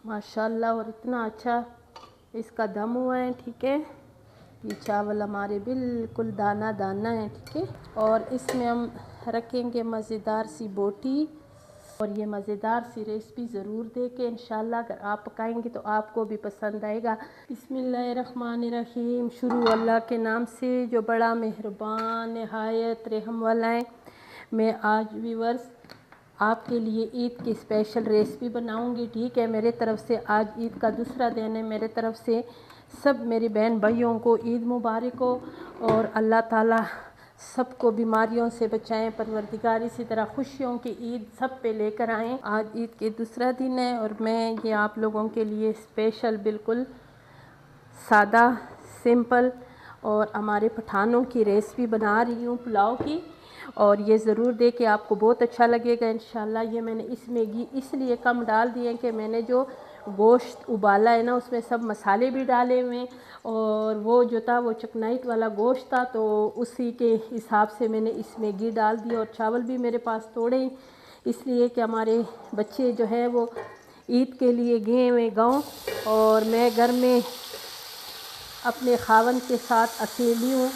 माशाल्लाह। और इतना अच्छा इसका दम हुआ है, ठीक है। ये चावल हमारे बिल्कुल दाना दाना है, ठीक है। और इसमें हम रखेंगे मज़ेदार सी बोटी। और ये मज़ेदार सी रेसिपी ज़रूर देखें इंशाल्लाह। अगर आप पकाएंगे तो आपको भी पसंद आएगा। बिस्मिल्लाहिर्रहमानिर्रहीम। शुरू अल्लाह के नाम से जो बड़ा मेहरबान नहायत रहम वाला है। मैं आज व्यूअर्स आपके लिए ईद की स्पेशल रेसिपी बनाऊंगी, ठीक है। मेरे तरफ से आज ईद का दूसरा दिन है। मेरे तरफ से सब मेरी बहन भाइयों को ईद मुबारक हो। और अल्लाह ताला सबको बीमारियों से बचाएं। परवरदिगार इसी तरह खुशियों की ईद सब पे लेकर आएँ। आज ईद के दूसरा दिन है और मैं ये आप लोगों के लिए स्पेशल बिल्कुल सादा सिंपल और हमारे पठानों की रेसिपी बना रही हूँ पुलाव की। और ये ज़रूर दे कि आपको बहुत अच्छा लगेगा इंशाल्लाह। ये मैंने इसमें घी इसलिए कम डाल दिए कि मैंने जो गोश्त उबाला है ना उसमें सब मसाले भी डाले हुए हैं। और वो जो था वो चिकनाइट वाला गोश्त था, तो उसी के हिसाब से मैंने इसमें घी डाल दिया। और चावल भी मेरे पास थोड़े इसलिए कि हमारे बच्चे जो है वो ईद के लिए गए हुए गाँव। और मैं घर में अपने खावन के साथ अकेली हूँ।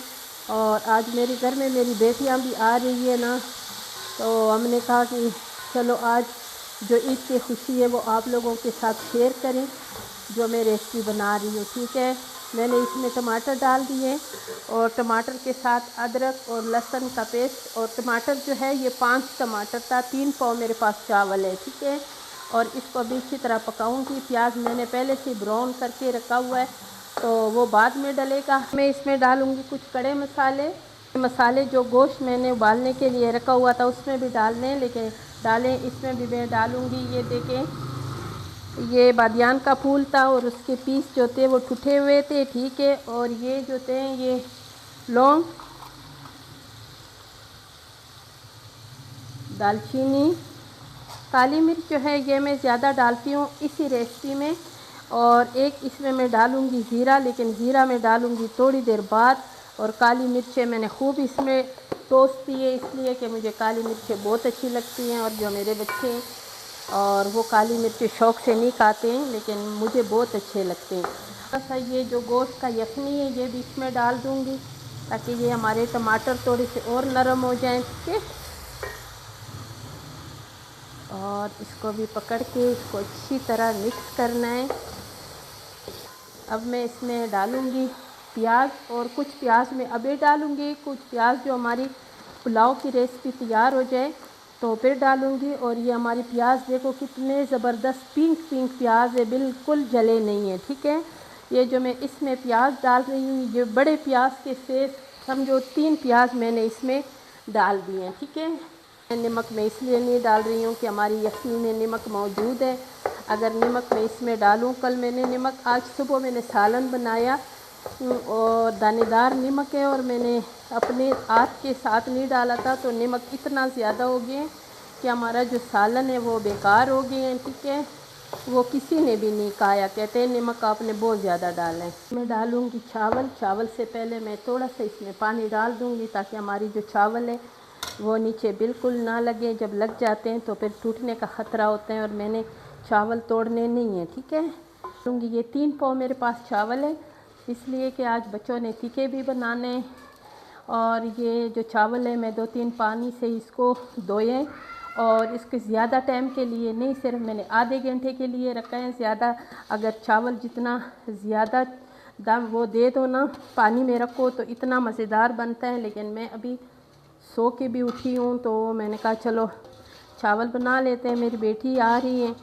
और आज मेरे घर में मेरी बेटियाँ भी आ रही है ना, तो हमने कहा कि चलो आज जो ईद की खुशी है वो आप लोगों के साथ शेयर करें जो मैं रेसिपी बना रही हूँ, ठीक है। मैंने इसमें टमाटर डाल दिए और टमाटर के साथ अदरक और लहसुन का पेस्ट। और टमाटर जो है ये 5 टमाटर था, 3 पाव मेरे पास चावल है, ठीक है। और इसको अभी अच्छी तरह पकाऊंगी। प्याज मैंने पहले से ब्राउन करके रखा हुआ है, तो वो बाद में डलेगा। मैं इसमें डालूंगी कुछ खड़े मसाले। मसाले जो गोश्त मैंने उबालने के लिए रखा हुआ था उसमें भी डालने, लेकिन डालें इसमें भी मैं डालूंगी। ये देखें, ये बादियान का फूल था और उसके पीस जो थे वो टूटे हुए थे, ठीक है। और ये जो थे ये लौंग, दालचीनी, काली मिर्च जो है ये मैं ज़्यादा डालती हूँ इसी रेसिपी में। और एक इसमें मैं डालूँगी ज़ीरा, लेकिन ज़ीरा मैं डालूँगी थोड़ी देर बाद। और काली मिर्चें मैंने खूब इसमें टोस्ट की है, इसलिए कि मुझे काली मिर्चें बहुत अच्छी लगती हैं। और जो मेरे बच्चे हैं और वो काली मिर्चें शौक़ से नहीं खाते हैं, लेकिन मुझे बहुत अच्छे लगते हैं। थोड़ा सा ये जो गोश्त का यखनी है ये भी इसमें डाल दूँगी ताकि ये हमारे टमाटर थोड़े से और नरम हो जाएँ, ठीक है। और इसको भी पकड़ के इसको अच्छी तरह मिक्स करना है। अब मैं इसमें डालूँगी प्याज, और कुछ प्याज मैं अभी डालूँगी, कुछ प्याज जो हमारी पुलाव की रेसिपी तैयार हो जाए तो फिर डालूँगी। और ये हमारी प्याज देखो कितने ज़बरदस्त पिंक पिंक प्याज है, बिल्कुल जले नहीं है, ठीक है। ये जो मैं इसमें प्याज डाल रही हूँ ये बड़े प्याज के से समझो 3 प्याज मैंने इसमें डाल दिए हैं, ठीक है। नमक मैं इसलिए नहीं डाल रही हूँ कि हमारी यखनी में नमक मौजूद है। अगर नमक मैं इसमें डालूँ, कल मैंने नमक, आज सुबह मैंने सालन बनाया और दानेदार नमक है और मैंने अपने हाथ के साथ नहीं डाला था, तो नमक इतना ज़्यादा हो गया कि हमारा जो सालन है वो बेकार हो गए हैं, ठीक है। वो किसी ने भी नहीं खाया, कहते हैं नमक आपने बहुत ज़्यादा डाला है। मैं डालूँगी चावल। चावल से पहले मैं थोड़ा सा इसमें पानी डाल दूँगी ताकि हमारी जो चावल है वो नीचे बिल्कुल ना लगे। जब लग जाते हैं तो फिर टूटने का ख़तरा होता है और मैंने चावल तोड़ने नहीं है, ठीक है। लूँगी ये 3 पाव मेरे पास चावल है, इसलिए कि आज बच्चों ने तीखे भी बनाने। और ये जो चावल है मैं 2-3 पानी से इसको धोए और इसके ज़्यादा टाइम के लिए नहीं, सिर्फ मैंने आधे घंटे के लिए रखा है। ज़्यादा अगर चावल जितना ज़्यादा दम वो दे दो ना पानी में रखो तो इतना मज़ेदार बनता है। लेकिन मैं अभी सो के भी उठी हूँ तो मैंने कहा चलो चावल बना लेते हैं, मेरी बेटी आ रही है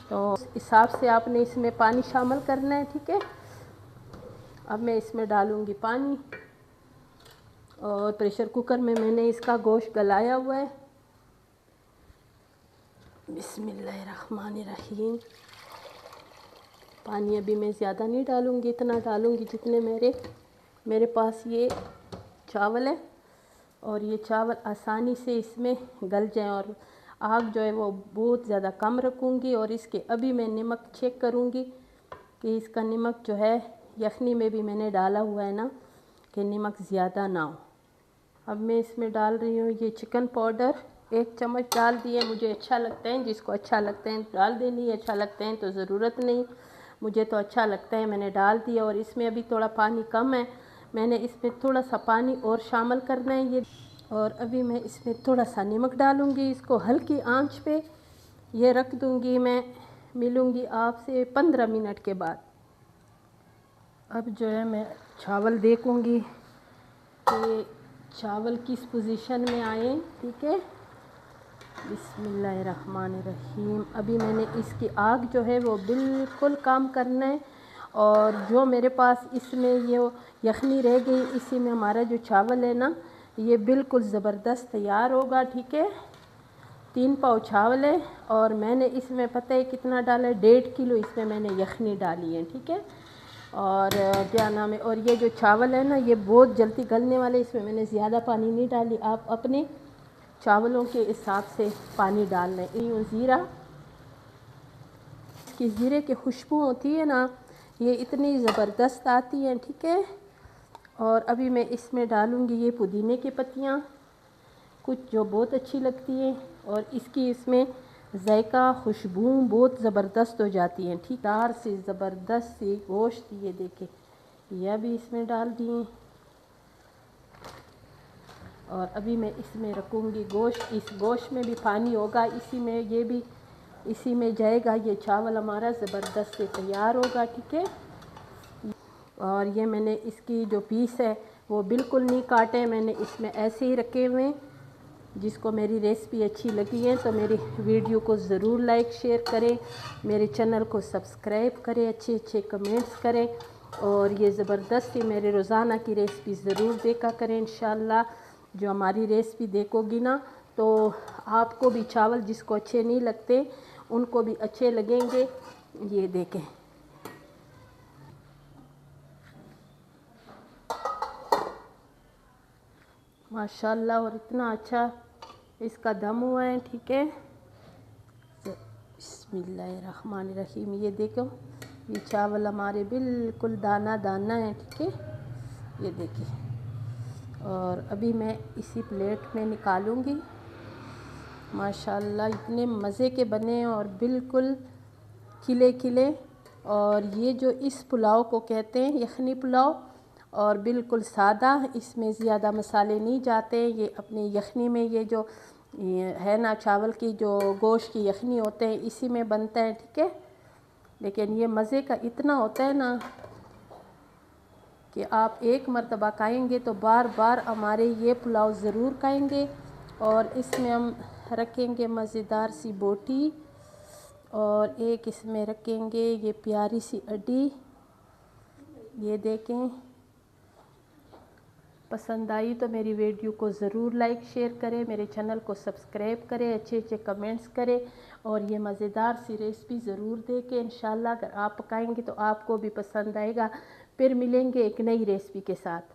तो उस हिसाब से आपने इसमें पानी शामिल करना है, ठीक है। अब मैं इसमें डालूँगी पानी और प्रेशर कुकर में मैंने इसका गोश्त गलाया हुआ है। बिस्मिल्लाहिर्रहमानिर्रहीम। पानी अभी मैं ज़्यादा नहीं डालूँगी, इतना डालूँगी जितने मेरे पास ये चावल है और ये चावल आसानी से इसमें गल जाएं। और आग जो है वो बहुत ज़्यादा कम रखूँगी। और इसके अभी मैं नमक चेक करूँगी कि इसका नमक जो है यखनी में भी मैंने डाला हुआ है ना कि नमक ज़्यादा ना हो। अब मैं इसमें डाल रही हूँ ये चिकन पाउडर 1 चम्मच डाल दिए। मुझे अच्छा लगता है, जिसको अच्छा लगता है डाल देनी, अच्छा लगता है तो ज़रूरत नहीं। मुझे तो अच्छा लगता है, मैंने डाल दिया। और इसमें अभी थोड़ा पानी कम है, मैंने इसमें थोड़ा सा पानी और शामिल करना है ये। और अभी मैं इसमें थोड़ा सा नमक डालूँगी। इसको हल्की आंच पे ये रख दूँगी। मैं मिलूँगी आपसे 15 मिनट के बाद। अब जो है मैं चावल देखूँगी कि चावल किस पोजीशन में आए। ठीक है, बिस्मिल्लाहिर्रहमानिर्रहीम। अभी मैंने इसकी आग जो है वो बिल्कुल कम करना है। और जो मेरे पास इसमें ये यखनी रह गई, इसी में हमारा जो चावल है ना ये बिल्कुल ज़बरदस्त तैयार होगा। ठीक है, 3 पाव चावल है और मैंने इसमें पता है कितना डाला है, 1.5 किलो इसमें मैंने यखनी डाली है। ठीक है, और क्या नाम है, और ये जो चावल है ना ये बहुत जल्दी गलने वाले, इसमें मैंने ज़्यादा पानी नहीं डाली। आप अपने चावलों के हिसाब से पानी डालना है। ये ज़ीरा, इसकी ज़ीरे की खुशबू होती है ना ये इतनी ज़बरदस्त आती है। ठीक है, और अभी मैं इसमें डालूँगी ये पुदीने की पत्तियाँ, कुछ जो बहुत अच्छी लगती हैं और इसकी इसमें जायका खुशबू बहुत ज़बरदस्त हो जाती है। ठीक, दार से ज़बरदस्त सी गोश्त, ये देखें यह भी इसमें डाल दिए। और अभी मैं इसमें रखूँगी गोश्त। इस गोश्त में भी पानी होगा, इसी में ये भी इसी में जाएगा। ये चावल हमारा ज़बरदस्त से तैयार होगा। ठीक है, और ये मैंने इसकी जो पीस है वो बिल्कुल नहीं काटे, मैंने इसमें ऐसे ही रखे हुए हैं। जिसको मेरी रेसिपी अच्छी लगी है तो मेरी वीडियो को ज़रूर लाइक शेयर करें, मेरे चैनल को सब्सक्राइब करें, अच्छे अच्छे कमेंट्स करें और ये ज़बरदस्ती मेरे रोज़ाना की रेसिपी ज़रूर देखा करें। इंशाल्लाह जो हमारी रेसिपी देखोगी ना तो आपको भी चावल जिसको अच्छे नहीं लगते उनको भी अच्छे लगेंगे। ये देखें, माशाल्लाह, और इतना अच्छा इसका दम हुआ है। ठीक है, बिस्मिल्लाहिर्रहमानिर्रहीम। ये देखो ये चावल हमारे बिल्कुल दाना दाना है। ठीक है, ये देखिए। और अभी मैं इसी प्लेट में निकालूंगी। माशाल्लाह इतने मज़े के बने और बिल्कुल खिले खिले। और ये जो इस पुलाव को कहते हैं यखनी पुलाव, और बिल्कुल सादा, इसमें ज़्यादा मसाले नहीं जाते। ये अपनी यखनी में ये जो है ना चावल की जो गोश्त की यखनी होते हैं इसी में बनता है। ठीक है, लेकिन ये मज़े का इतना होता है ना कि आप एक मरतबा खाएंगे तो बार बार हमारे ये पुलाव ज़रूर खाएंगे। और इसमें हम रखेंगे मज़ेदार सी बोटी और एक इसमें रखेंगे ये प्यारी सी अड्डी। ये देखें, पसंद आई तो मेरी वीडियो को ज़रूर लाइक शेयर करें, मेरे चैनल को सब्सक्राइब करें, अच्छे अच्छे कमेंट्स करें और ये मज़ेदार सी रेसिपी ज़रूर देखें। इंशाल्लाह अगर आप पकाएंगे तो आपको भी पसंद आएगा। फिर मिलेंगे एक नई रेसिपी के साथ।